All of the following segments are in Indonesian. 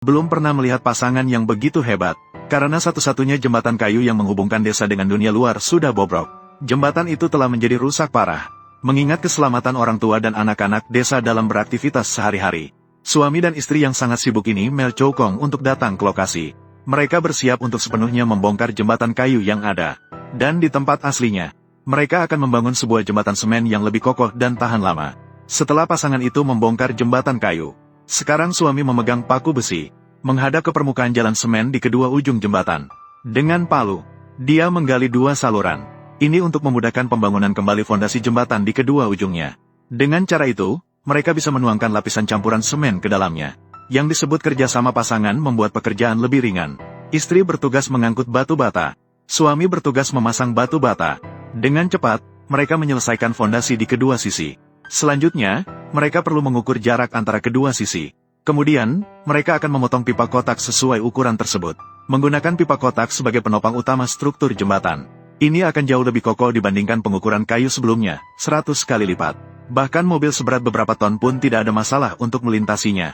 belum pernah melihat pasangan yang begitu hebat. Karena satu-satunya jembatan kayu yang menghubungkan desa dengan dunia luar sudah bobrok. Jembatan itu telah menjadi rusak parah. Mengingat keselamatan orang tua dan anak-anak desa dalam beraktivitas sehari-hari, suami dan istri yang sangat sibuk ini melcokong untuk datang ke lokasi. Mereka bersiap untuk sepenuhnya membongkar jembatan kayu yang ada. Dan di tempat aslinya, mereka akan membangun sebuah jembatan semen yang lebih kokoh dan tahan lama. Setelah pasangan itu membongkar jembatan kayu, sekarang suami memegang paku besi, menghadap ke permukaan jalan semen di kedua ujung jembatan. Dengan palu, dia menggali 2 saluran. Ini untuk memudahkan pembangunan kembali fondasi jembatan di kedua ujungnya. Dengan cara itu, mereka bisa menuangkan lapisan campuran semen ke dalamnya. Yang disebut kerjasama pasangan membuat pekerjaan lebih ringan. Istri bertugas mengangkut batu bata. Suami bertugas memasang batu bata. Dengan cepat, mereka menyelesaikan fondasi di kedua sisi. Selanjutnya, mereka perlu mengukur jarak antara kedua sisi. Kemudian, mereka akan memotong pipa kotak sesuai ukuran tersebut. Menggunakan pipa kotak sebagai penopang utama struktur jembatan. Ini akan jauh lebih kokoh dibandingkan pengukuran kayu sebelumnya, 100 kali lipat. Bahkan mobil seberat beberapa ton pun tidak ada masalah untuk melintasinya.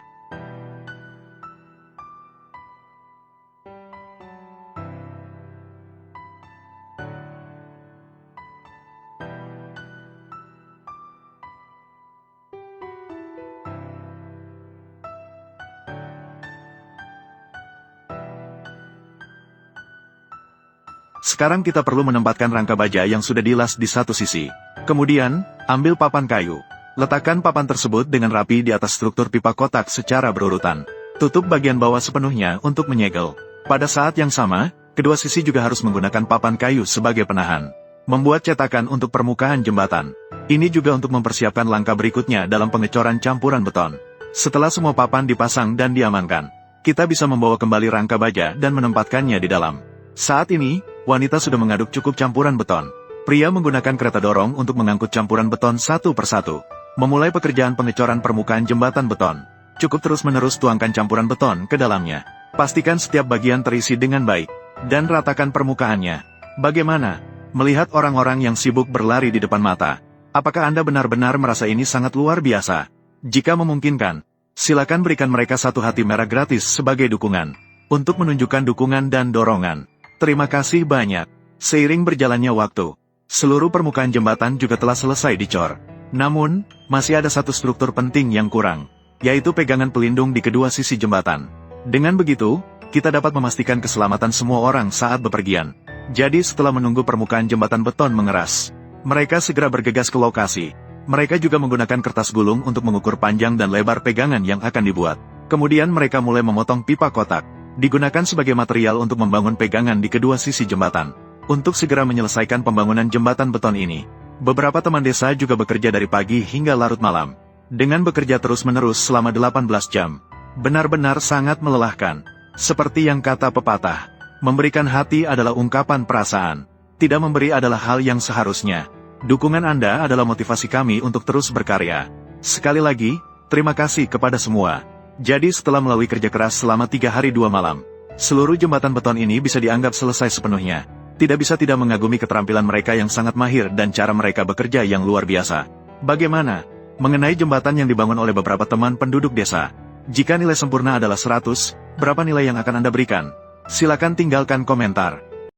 Sekarang kita perlu menempatkan rangka baja yang sudah dilas di satu sisi. Kemudian, ambil papan kayu. Letakkan papan tersebut dengan rapi di atas struktur pipa kotak secara berurutan. Tutup bagian bawah sepenuhnya untuk menyegel. Pada saat yang sama, kedua sisi juga harus menggunakan papan kayu sebagai penahan. Membuat cetakan untuk permukaan jembatan. Ini juga untuk mempersiapkan langkah berikutnya dalam pengecoran campuran beton. Setelah semua papan dipasang dan diamankan, kita bisa membawa kembali rangka baja dan menempatkannya di dalam. Saat ini, wanita sudah mengaduk cukup campuran beton. Pria menggunakan kereta dorong untuk mengangkut campuran beton satu persatu. Memulai pekerjaan pengecoran permukaan jembatan beton. Cukup terus-menerus tuangkan campuran beton ke dalamnya. Pastikan setiap bagian terisi dengan baik. Dan ratakan permukaannya. Bagaimana? Melihat orang-orang yang sibuk berlari di depan mata. Apakah Anda benar-benar merasa ini sangat luar biasa? Jika memungkinkan, silakan berikan mereka satu hati merah gratis sebagai dukungan. Untuk menunjukkan dukungan dan dorongan. Terima kasih banyak. Seiring berjalannya waktu, seluruh permukaan jembatan juga telah selesai dicor. Namun, masih ada satu struktur penting yang kurang, yaitu pegangan pelindung di kedua sisi jembatan. Dengan begitu, kita dapat memastikan keselamatan semua orang saat bepergian. Jadi setelah menunggu permukaan jembatan beton mengeras, mereka segera bergegas ke lokasi. Mereka juga menggunakan kertas gulung untuk mengukur panjang dan lebar pegangan yang akan dibuat. Kemudian mereka mulai memotong pipa kotak. Digunakan sebagai material untuk membangun pegangan di kedua sisi jembatan. Untuk segera menyelesaikan pembangunan jembatan beton ini, beberapa teman desa juga bekerja dari pagi hingga larut malam. Dengan bekerja terus-menerus selama 18 jam. Benar-benar sangat melelahkan. Seperti yang kata pepatah, memberikan hati adalah ungkapan perasaan. Tidak memberi adalah hal yang seharusnya. Dukungan Anda adalah motivasi kami untuk terus berkarya. Sekali lagi, terima kasih kepada semua. Jadi setelah melalui kerja keras selama 3 hari 2 malam, seluruh jembatan beton ini bisa dianggap selesai sepenuhnya. Tidak bisa tidak mengagumi keterampilan mereka yang sangat mahir dan cara mereka bekerja yang luar biasa. Bagaimana? Mengenai jembatan yang dibangun oleh beberapa teman penduduk desa. Jika nilai sempurna adalah 100, berapa nilai yang akan Anda berikan? Silakan tinggalkan komentar.